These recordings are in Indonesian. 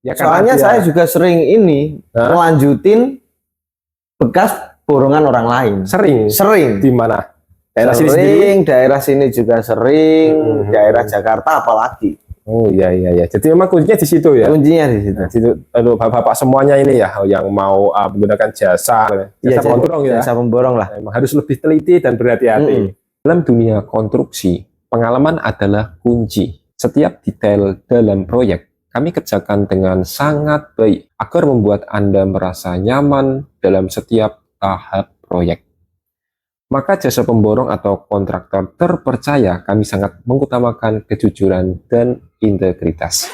Ya, Soalnya saya juga sering ini melanjutin bekas borongan orang lain. Sering. Di mana? Daerah sini sendiri? Daerah sini juga sering, daerah Jakarta apalagi. Oh iya. Jadi memang kuncinya di situ ya. Kuncinya di situ. Nah, situ bapak-bapak semuanya ini ya yang mau menggunakan jasa pemborong ya. Jasa pemborong lah. Memang harus lebih teliti dan berhati-hati. Dalam dunia konstruksi, pengalaman adalah kunci. Setiap detail dalam proyek kami kerjakan dengan sangat baik agar membuat Anda merasa nyaman dalam setiap tahap proyek. Maka jasa pemborong atau kontraktor terpercaya kami sangat mengutamakan kejujuran dan integritas.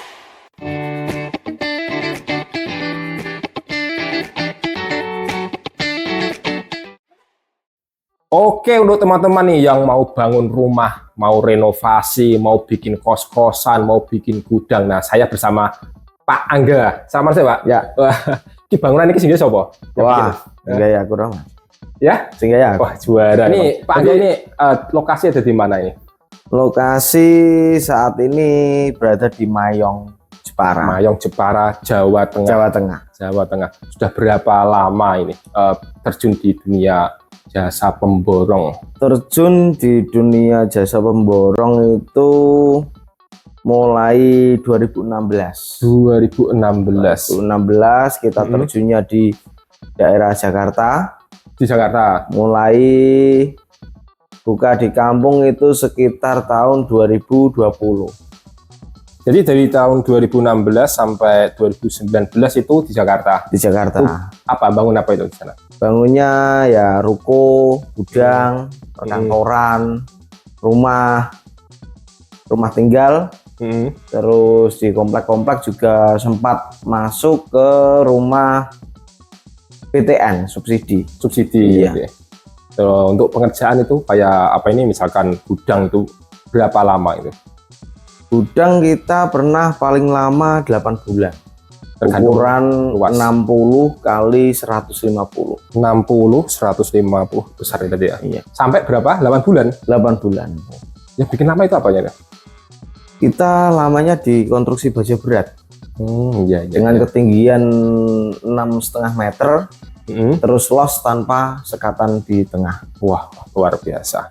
Oke, untuk teman-teman nih yang mau bangun rumah, mau renovasi, mau bikin kos-kosan, mau bikin gudang. Nah, saya bersama Pak Angga. Sama saya, Pak? Ya. Di bangunan ini sehingga siapa? Wah, enggak ya, kurang. Ya? Sehingga ya. Wah, juara. Ini Pak Angga ini lokasi ada di mana ini? Lokasi saat ini berada di Mayong, Jepara. Mayong, Jepara, Jawa Tengah. Jawa Tengah. Sudah berapa lama ini terjun di dunia jasa pemborong? Terjun di dunia jasa pemborong itu mulai 2016. 2016 kita terjunnya di daerah Jakarta. Di Jakarta. Mulai buka di kampung itu sekitar tahun 2020. Jadi dari tahun 2016 sampai 2019 itu di Jakarta. Di Jakarta. Apa bangun apa itu di sana? Bangunnya ya ruko, gudang, perkantoran, rumah tinggal. Terus di komplek-komplek juga sempat masuk ke rumah PTN subsidi. Iya. Okay. So, untuk pengerjaan itu kayak apa ini? Misalkan gudang itu berapa lama itu? Gudang kita pernah paling lama 8 bulan. Ukuran 60 kali 150. 60, 150 besar tadi ya? Iya. Sampai berapa? 8 bulan? 8 bulan. Yang bikin lama itu apanya? Kita lamanya di konstruksi baja berat. Iya. Dengan ketinggian 6,5 meter, terus los tanpa sekatan di tengah. Wah, luar biasa.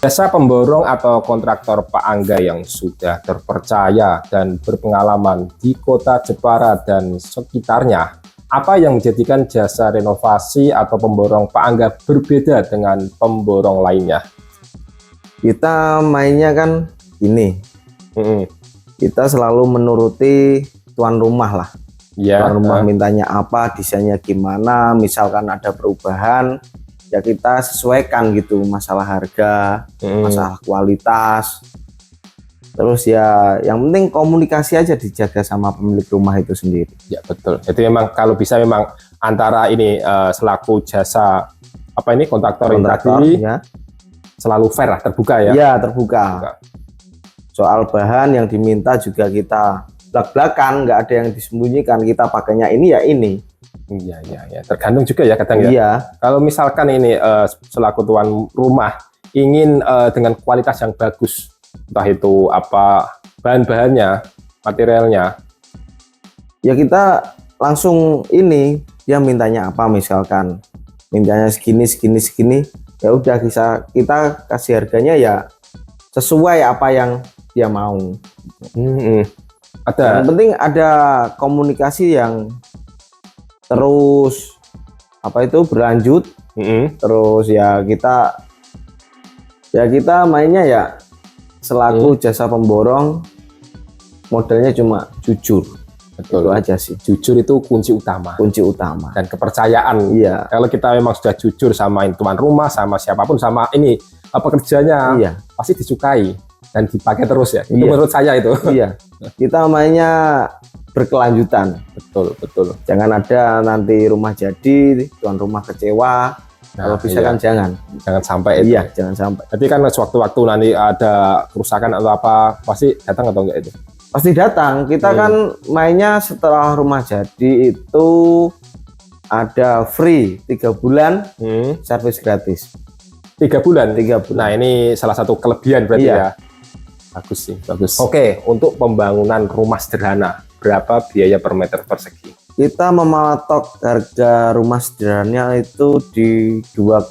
Jasa pemborong atau kontraktor Pak Angga yang sudah terpercaya dan berpengalaman di kota Jepara dan sekitarnya, apa yang menjadikan jasa renovasi atau pemborong Pak Angga berbeda dengan pemborong lainnya? Kita mainnya kan ini, kita selalu menuruti tuan rumah lah. Tuan rumah mintanya apa, desainnya gimana, misalkan ada perubahan, ya kita sesuaikan gitu, masalah harga, masalah kualitas. Terus ya yang penting komunikasi aja dijaga sama pemilik rumah itu sendiri. Ya betul. Jadi memang kalau bisa memang antara ini selaku jasa apa ini kontraktor yang tadi ya, selalu fair lah, terbuka ya. Iya, terbuka. Soal bahan yang diminta juga kita belak-belakan, nggak ada yang disembunyikan, kita pakainya ini ya ini. Iya. Tergantung juga ya kadang ya. Iya. Kalau misalkan ini selaku tuan rumah ingin dengan kualitas yang bagus, entah itu apa bahan-bahannya, materialnya, ya kita langsung ini, dia mintanya apa, misalkan mintanya segini, ya udah kita kasih harganya ya sesuai apa yang dia mau. Yang penting ada komunikasi yang terus apa itu berlanjut. Terus ya kita mainnya ya selaku jasa pemborong, modalnya cuma jujur. Betul. Itu aja sih. Jujur itu kunci utama. Dan kepercayaan. Iya. Kalau kita memang sudah jujur sama tuan rumah, sama siapapun, sama ini pekerjanya, pasti disukai dan dipakai terus ya. Itu menurut saya itu. Iya. Kita mainnya berkelanjutan. Betul. Jangan ada nanti rumah jadi, tuan rumah kecewa. Kalau bisa kan jangan sampai itu. Iya, jangan sampai. Jadi kan sewaktu-waktu nanti ada kerusakan atau apa, pasti datang atau enggak itu? Pasti datang. Kita kan mainnya setelah rumah jadi itu ada free 3 bulan servis gratis. 3 bulan? 3 bulan. Nah, ini salah satu kelebihan berarti ya. Bagus sih, bagus. Oke, untuk pembangunan rumah sederhana, berapa biaya per meter persegi? Kita mematok harga rumah sederhana itu di 2,8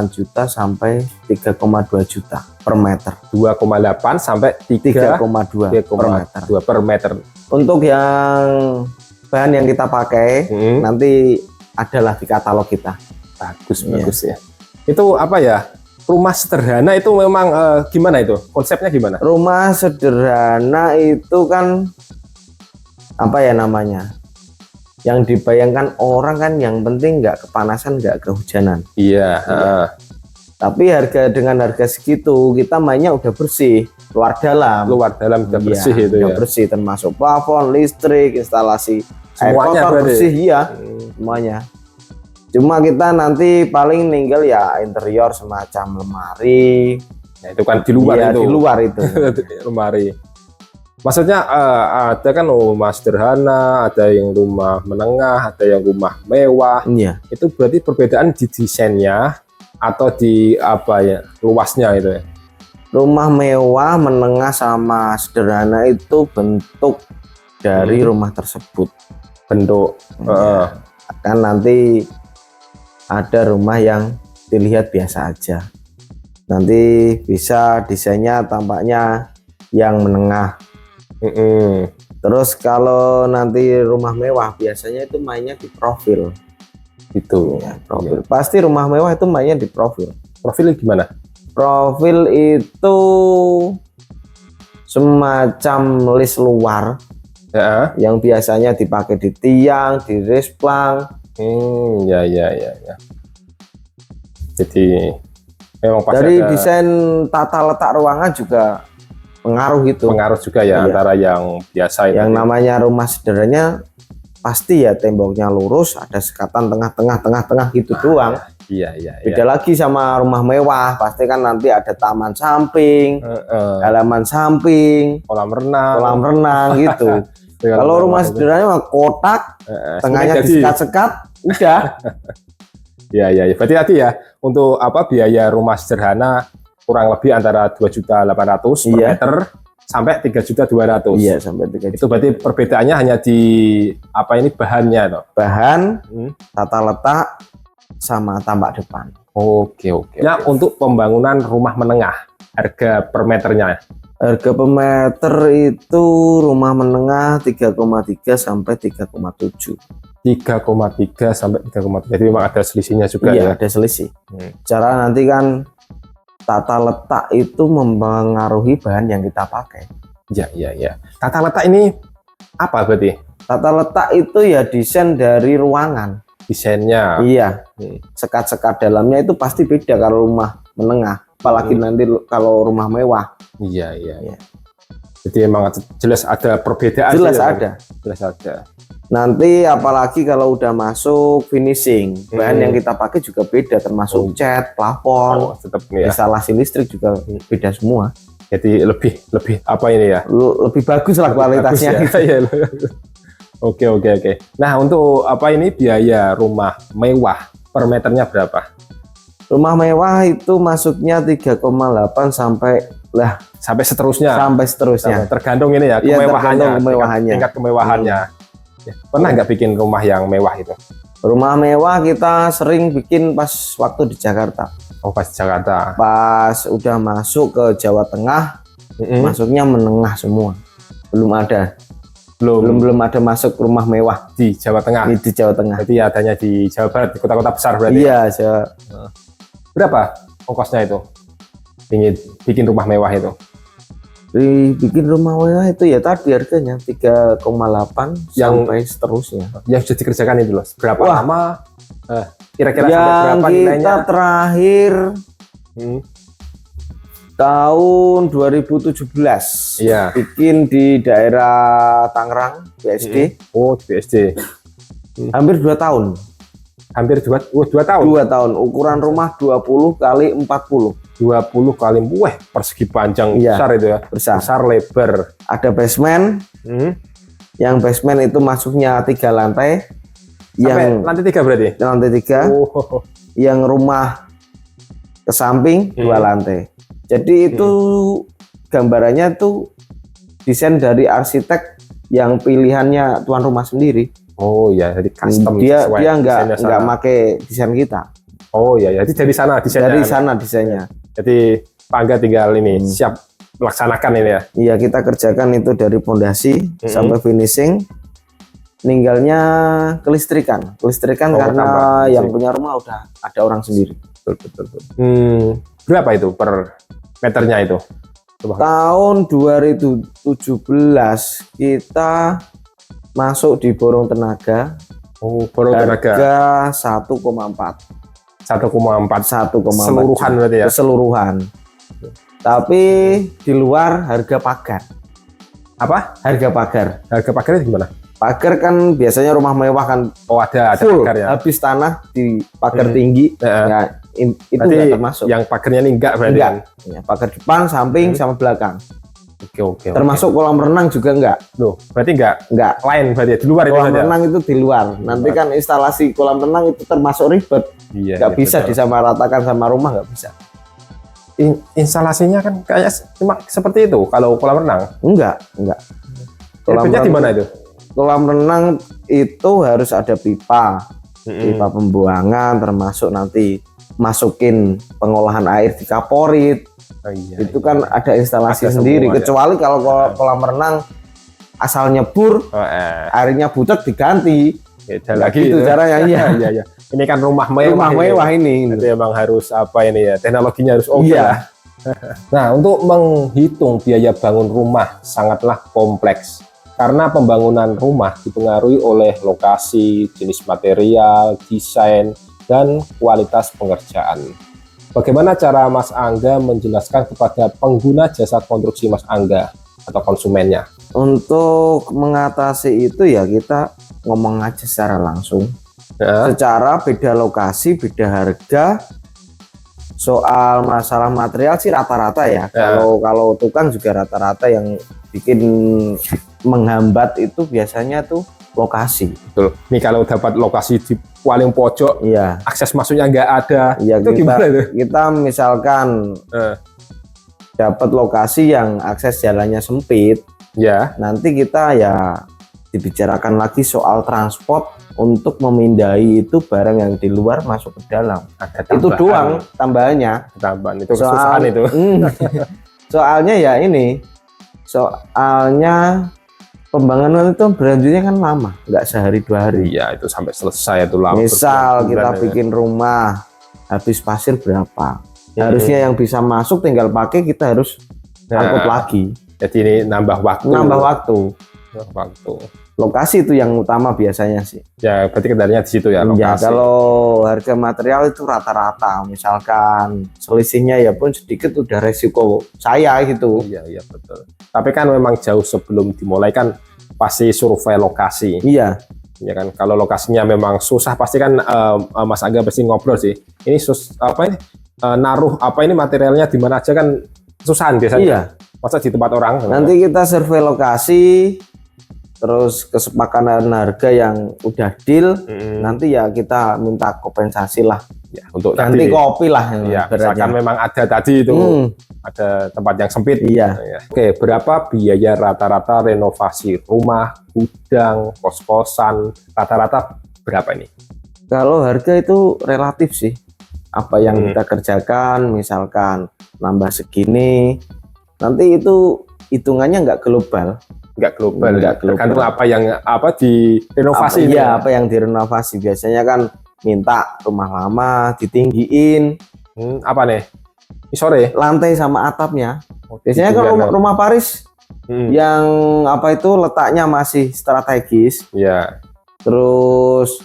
juta sampai 3,2 juta per meter. 2,8 sampai 3,2 per meter. 2 per meter. Untuk yang bahan yang kita pakai nanti adalah di katalog kita. Bagus ya. Itu apa ya? Rumah sederhana itu memang gimana itu? Konsepnya gimana? Rumah sederhana itu kan apa ya namanya? Yang dibayangkan orang kan yang penting nggak kepanasan, nggak kehujanan. Iya. Tapi dengan harga segitu kita mainnya udah bersih, luar dalam udah bersih itu udah ya. Bersih termasuk plafon, listrik, instalasi Semuanya air kotor bersih ya. Semuanya. Cuma kita nanti paling ninggal ya interior semacam lemari. Nah, itu kan di luar itu. Di luar itu. Lemari. Maksudnya ada kan rumah sederhana, ada yang rumah menengah, ada yang rumah mewah. Iya. Itu berarti perbedaan di desainnya atau di apa ya luasnya itu ya. Rumah mewah, menengah sama sederhana itu bentuk dari rumah tersebut. Bentuk. Kan nanti ada rumah yang dilihat biasa aja. Nanti bisa desainnya tampaknya yang menengah. Terus kalau nanti rumah mewah biasanya itu mainnya di profil. Itu ya, profil. Pasti rumah mewah itu mainnya di profil. Profil gimana? Profil itu semacam list luar ya, yang biasanya dipakai di tiang, di resplang. Ya. Jadi memang pasti dari ada desain tata letak ruangan juga pengaruh gitu. Pengaruh juga ya antara yang biasa yang namanya rumah sederhana pasti ya temboknya lurus, ada sekatan tengah gitu doang. Iya. Beda lagi sama rumah mewah, pasti kan nanti ada taman samping, halaman samping, kolam renang gitu. Kalau rumah sederhana kotak, tengahnya disekat-sekat, udah. Ya. Berarti tadi ya untuk apa biaya rumah sederhana kurang lebih antara 2.800.000 per meter sampai 3.200.000. Iya, sampai 3 juta. Itu berarti perbedaannya hanya di apa ini bahannya toh? Bahan, tata letak sama tampak depan. Oke. Nah, untuk pembangunan rumah menengah, harga per meternya? Harga per meter itu rumah menengah 3,3 sampai 3,7. 3,3 sampai 3,7. Jadi memang ada selisihnya juga ya? Ada selisih. Cara nanti kan tata letak itu mempengaruhi bahan yang kita pakai. Ya. Tata letak ini apa berarti? Tata letak itu ya desain dari ruangan. Desainnya? Iya. Sekat-sekat dalamnya itu pasti beda kalau rumah menengah. Apalagi nanti kalau rumah mewah. Iya. Jadi memang jelas ada perbedaan. Jelas ada. Nanti apalagi kalau udah masuk finishing, bahan yang kita pakai juga beda, termasuk cat, plafon, instalasi listrik juga beda semua. Jadi lebih apa ini ya? Lebih bagus lah kualitasnya. Ya. Oke. Nah, untuk apa ini biaya rumah mewah per meternya berapa? Rumah mewah itu masuknya 3,8 sampai seterusnya. Tergantung ini ya kemewahannya. Tingkat kemewahannya. Pernah nggak bikin rumah yang mewah itu? Rumah mewah kita sering bikin pas waktu di Jakarta. Oh, pas Jakarta. Pas udah masuk ke Jawa Tengah, masuknya menengah semua. Belum ada masuk rumah mewah di Jawa Tengah. Di Jawa Tengah. Jadi adanya di Jawa Barat, di kota-kota besar berarti. Iya, Jawa. Berapa ongkosnya itu? Bikin rumah mewah itu? Bikin rumah mewah itu ya tadi harganya 3,8 sampai seterusnya. Yang sudah dikerjakan itu loh. Berapa lama? Kira-kira yang sampai berapa nilainya? Kita terakhir tahun 2017. Iya. Bikin di daerah Tangerang, BSD. Oh, di BSD. Hampir 2 tahun. Hampir 2 tahun? 2 tahun. Ukuran rumah 20 kali 40. 20 kali, persegi panjang besar itu ya. Besar lebar. Ada basement. Yang basement itu masuknya 3 lantai. Sampai lantai 3 berarti? Lantai 3. Yang rumah ke samping 2 lantai. Jadi itu gambarannya tuh desain dari arsitek yang pilihannya tuan rumah sendiri. Oh ya, jadi custom. Dia nggak make desain kita. Oh ya, jadi dari sana desainnya. Dari sana desainnya. Jadi Pak Angga tinggal ini siap laksanakan ini ya. Iya, kita kerjakan itu dari pondasi sampai finishing. Ninggalnya kelistrikan karena yang punya rumah udah ada orang sendiri. Betul. Berapa itu per meternya itu? Tahun 2017 kita masuk di Borong Tenaga. Oh, Borong Tenaga. Harga 1,4. 1,4 keseluruhan berarti ya? Keseluruhan. Tapi di luar harga pagar. Apa? Harga pagar. Harga pagarnya gimana? Pagar kan biasanya rumah mewah kan. Oh, ada full, pagar ya. Habis tanah di pagar tinggi. Ya, itu nggak termasuk. Yang pagarnya ini enggak berarti? Enggak. Ya, pagar depan, samping, sama belakang. Oke. Termasuk kolam renang juga enggak. Loh, berarti enggak lain berarti ya? Di luar kolam renang itu di luar. Nanti kan instalasi kolam renang itu termasuk ribet. Iya, bisa disamaratakan sama rumah, nggak bisa. Instalasinya kan kayak cuma seperti itu kalau kolam renang? Enggak. Kolam renang di mana itu? Kolam renang itu harus ada pipa pembuangan, termasuk nanti masukin pengolahan air di kaporit. Itu kan ada instalasi sendiri. Kecuali kalau kolam renang asal nyebur, airnya butek diganti. Lagi itu caranya. Iya. Ini kan rumah mewah ini. Itu emang harus teknologinya harus oke lah. Nah, untuk menghitung biaya bangun rumah sangatlah kompleks. Karena pembangunan rumah dipengaruhi oleh lokasi, jenis material, desain, dan kualitas pengerjaan. Bagaimana cara Mas Angga menjelaskan kepada pengguna jasa konstruksi Mas Angga atau konsumennya? Untuk mengatasi itu ya kita ngomong aja secara langsung. Secara beda lokasi, beda harga. Soal masalah material sih rata-rata ya. Kalau tukang juga rata-rata yang bikin menghambat itu biasanya tuh lokasi. Betul. Nih kalau dapat lokasi di paling pojok, akses masuknya nggak ada. Iya, kita misalkan dapat lokasi yang akses jalannya sempit. Ya. Nanti kita ya dibicarakan lagi soal transport untuk memindai itu barang yang di luar masuk ke dalam. Itu doang tambahannya. Tambahan itu kesusahan itu. Soalnya ya ini. Soalnya pembangunan itu berlanjutnya kan lama, nggak sehari 2 hari. Iya, itu sampai selesai itu lama. Misal kita bikin rumah habis pasir berapa? Harusnya yang bisa masuk tinggal pakai, kita harus angkut lagi. Jadi ini nambah waktu. Lokasi itu yang utama biasanya sih. Ya, berarti kendalanya di situ ya lokasi. Ya, kalau harga material itu rata-rata, misalkan selisihnya ya pun sedikit udah resiko saya gitu. Iya betul. Tapi kan memang jauh sebelum dimulai kan pasti survei lokasi. Iya. Ya kan, kalau lokasinya memang susah pasti kan Mas Angga pasti ngobrol sih. Ini naruh materialnya di mana aja kan susahan biasanya. Iya. Masa di tempat orang. Nanti kita survei lokasi. Terus kesepakatan harga yang udah deal, nanti ya kita minta kompensasi lah. Ya, untuk ganti kopi lah. Ya, misalkan memang ada tadi itu, ada tempat yang sempit. Iya. Oke, berapa biaya rata-rata renovasi rumah, gudang, kos-kosan, rata-rata berapa ini? Kalau harga itu relatif sih. Apa yang kita kerjakan, misalkan nambah segini, nanti itu hitungannya nggak global. Nggak global. Tergantung apa yang direnovasi. Apa yang direnovasi biasanya kan minta rumah lama ditinggiin. Apa nih? Sore lantai sama atapnya. Biasanya kalau rumah Paris yang letaknya masih strategis. Ya. Terus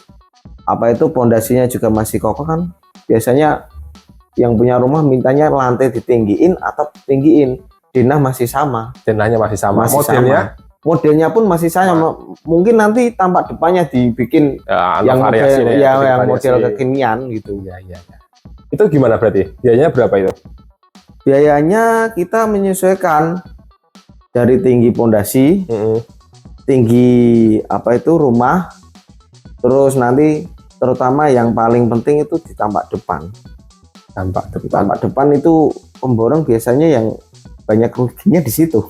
pondasinya juga masih kokoh kan. Biasanya yang punya rumah mintanya lantai ditinggiin, atap tinggiin. Denah masih sama. Denahnya masih sama. Modelnya pun masih sama. Mungkin nanti tampak depannya dibikin yang model kekinian gitu. Ya. Itu gimana berarti? Biayanya berapa itu? Biayanya kita menyesuaikan dari tinggi pondasi, tinggi rumah, terus nanti terutama yang paling penting itu di tampak depan. Tampak depan itu pemborong biasanya yang banyak ruginya di situ.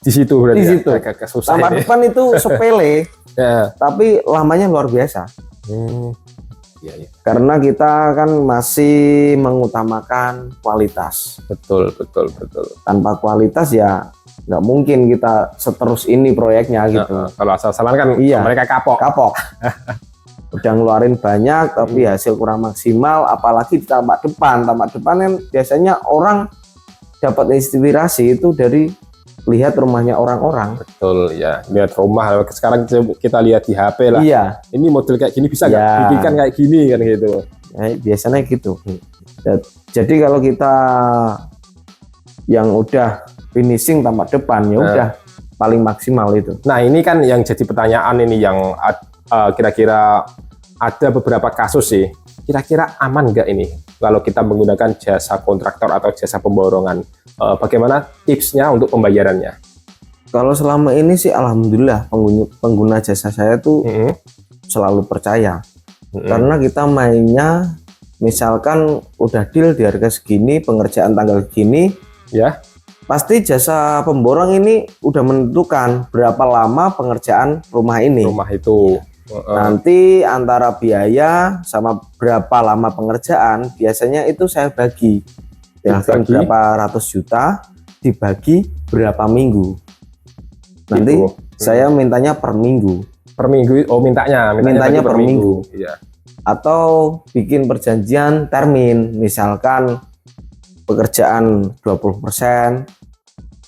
Di situ berarti. Di situ. Agak susah Tamak ini. depan itu sepele, Ya. tapi lamanya luar biasa. Iya, iya. Karena kita kan masih mengutamakan kualitas. Betul. Tanpa kualitas ya nggak mungkin kita seterus ini proyeknya gitu. Kalau asal-asalan kan Iya. mereka kapok. Udah ngeluarin banyak tapi hasil kurang maksimal, apalagi di tamak depan. Tamak depan kan biasanya orang dapat inspirasi itu dari lihat rumahnya orang-orang. Betul ya. Lihat rumah. Sekarang kita lihat di HP lah. Iya. Ini model kayak gini bisa nggak? Ya. Bikinkan kayak gini kan gitu. Biasanya gitu. Jadi kalau kita yang udah finishing tamak depan ya udah paling maksimal itu. Nah ini kan yang jadi pertanyaan ini yang kira-kira ada beberapa kasus sih. Kira-kira aman nggak ini kalau kita menggunakan jasa kontraktor atau jasa pemborongan? Bagaimana tipsnya untuk pembayarannya? Kalau selama ini sih alhamdulillah pengguna jasa saya tuh selalu percaya. Karena kita mainnya misalkan udah deal di harga segini, pengerjaan tanggal segini, ya. Pasti jasa pemborong ini udah menentukan berapa lama pengerjaan rumah ini. Rumah itu. Nanti antara biaya sama berapa lama pengerjaan, biasanya itu saya bagi. Berapa ratus juta dibagi berapa minggu. Nanti saya mintanya per minggu. Per minggu? Oh mintanya per minggu. Iya. Atau bikin perjanjian termin, misalkan pekerjaan 20%,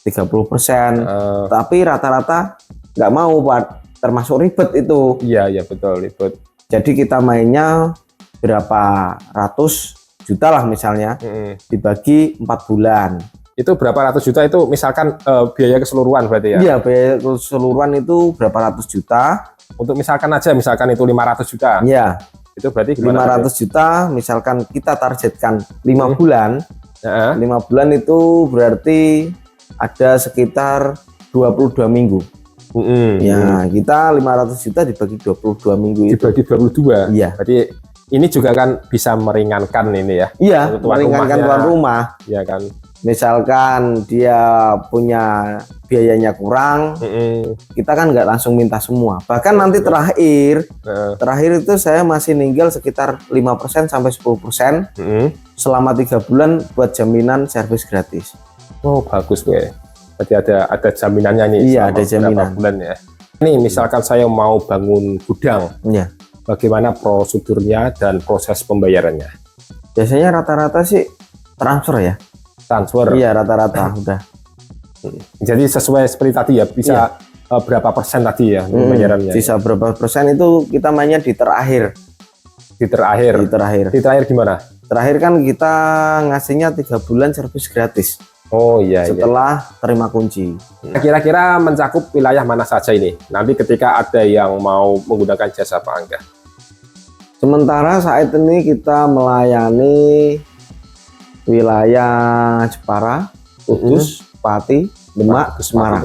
30%, tapi rata-rata nggak mau Pak, termasuk ribet itu. Iya betul, ribet. Jadi kita mainnya berapa ratus juta lah misalnya, dibagi 4 bulan. Itu berapa ratus juta itu misalkan biaya keseluruhan berarti ya? Iya, biaya keseluruhan itu berapa ratus juta. Untuk misalkan itu 500 juta. Iya. Itu berarti 500 juta, misalkan kita targetkan 5 bulan. 5 bulan itu berarti ada sekitar 22 minggu. Ya, kita 500 juta dibagi 22 minggu itu. Dibagi 22? Iya. Berarti ini juga kan bisa meringankan ini ya? Iya, meringankan tuan rumah. Iya kan? Misalkan dia punya biayanya kurang, kita kan nggak langsung minta semua. Bahkan nanti terakhir itu saya masih ninggal sekitar 5% sampai 10% selama 3 bulan buat jaminan servis gratis. Oh bagus gue. Berarti ada jaminannya nih. Iya, ada jaminan. Bulan ya. Ini misalkan saya mau bangun gudang, bagaimana prosedurnya dan proses pembayarannya? Biasanya rata-rata sih transfer ya. Transfer. Iya, rata-rata udah. Jadi sesuai seperti tadi ya, bisa berapa persen tadi ya pembayarannya? Bisa berapa persen itu kita mainnya di terakhir. Di terakhir. Di terakhir gimana? Terakhir kan kita ngasihnya 3 bulan servis gratis. Oh iya. Setelah terima kunci. Kira-kira mencakup wilayah mana saja ini? Nanti ketika ada yang mau menggunakan jasa Pak Angga. Sementara saat ini kita melayani wilayah Jepara, Kudus, Pati, Demak, Semarang.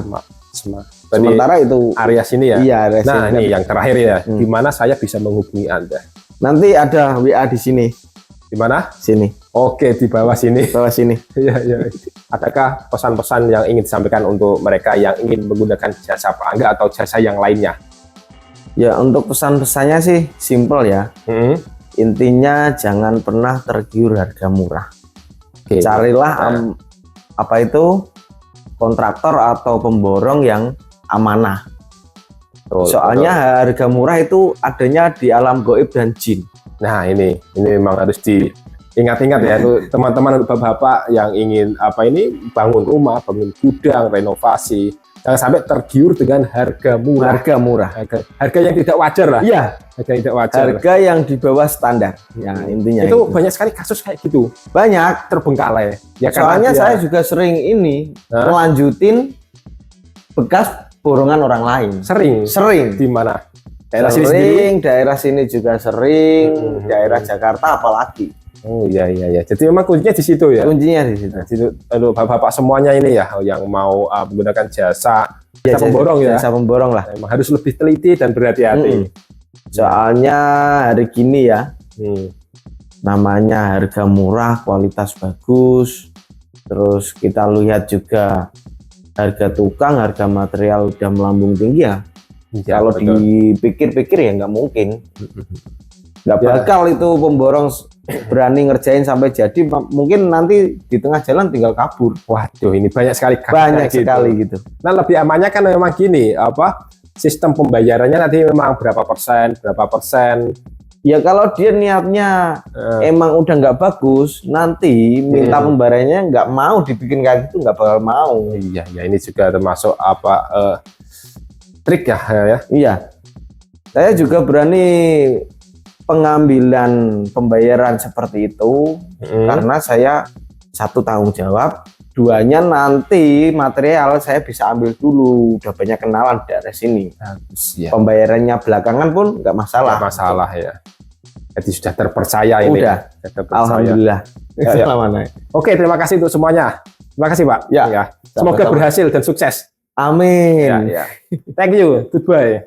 Sementara itu area sini ya. Iya, area nah, sini. ini yang terakhir ya. Di mana saya bisa menghubungi Anda? Nanti ada WA di sini. Di mana? Sini. Oke, di bawah sini. Bawah sini. Iya. Adakah pesan-pesan yang ingin disampaikan untuk mereka yang ingin menggunakan jasa Pak Angga atau jasa yang lainnya? Ya, untuk pesan-pesannya sih simple ya. Intinya jangan pernah tergiur harga murah. Carilah kontraktor atau pemborong yang amanah. Soalnya harga murah itu adanya di alam gaib dan jin. Nah ini memang harus diingat-ingat ya tuh teman-teman bapak-bapak yang ingin bangun rumah, bangun gudang, renovasi. Jangan sampai tergiur dengan harga murah. Harga yang tidak wajar lah. Iya. Harga yang tidak wajar. Harga yang di bawah standar. Ya intinya itu banyak sekali kasus kayak gitu. Banyak terbengkalai. Ya, soalnya saya juga sering melanjutin bekas borongan orang lain. Sering. Di mana? Daerah sini juga sering. Daerah Jakarta apalagi. Oh iya. Jadi memang kuncinya di situ ya. Kuncinya di situ. Jadi bapak-bapak semuanya ini ya yang mau menggunakan jasa pemborong ya. Jasa pemborong lah. Memang harus lebih teliti dan berhati-hati. Soalnya hari gini ya. Namanya harga murah, kualitas bagus. Terus kita lihat juga harga tukang, harga material udah melambung tinggi ya. Kalau betul. dipikir-pikir ya nggak mungkin, nggak bakal itu pemborong berani ngerjain sampai jadi. Mungkin nanti di tengah jalan tinggal kabur. Waduh, ini banyak sekali Sekali gitu. Nah, lebih amannya kan memang gini, sistem pembayarannya nanti memang berapa persen. Ya kalau dia niatnya emang udah nggak bagus, nanti minta pembayarannya nggak mau dibikin kayak gitu, nggak bakal mau. Iya, ya ini juga termasuk trik ya. Iya, saya juga berani pengambilan pembayaran seperti itu karena saya satu tanggung jawab, duanya nanti material saya bisa ambil dulu, udah banyak kenalan dari sini. Bagus ya. Pembayarannya belakangan pun nggak masalah. Nggak masalah ya. Jadi sudah terpercaya ini. Udah. Alhamdulillah. Ya. Oke, terima kasih untuk semuanya. Terima kasih, Pak. Ya. Semoga berhasil dan sukses. Amin. Ya. Thank you. Goodbye.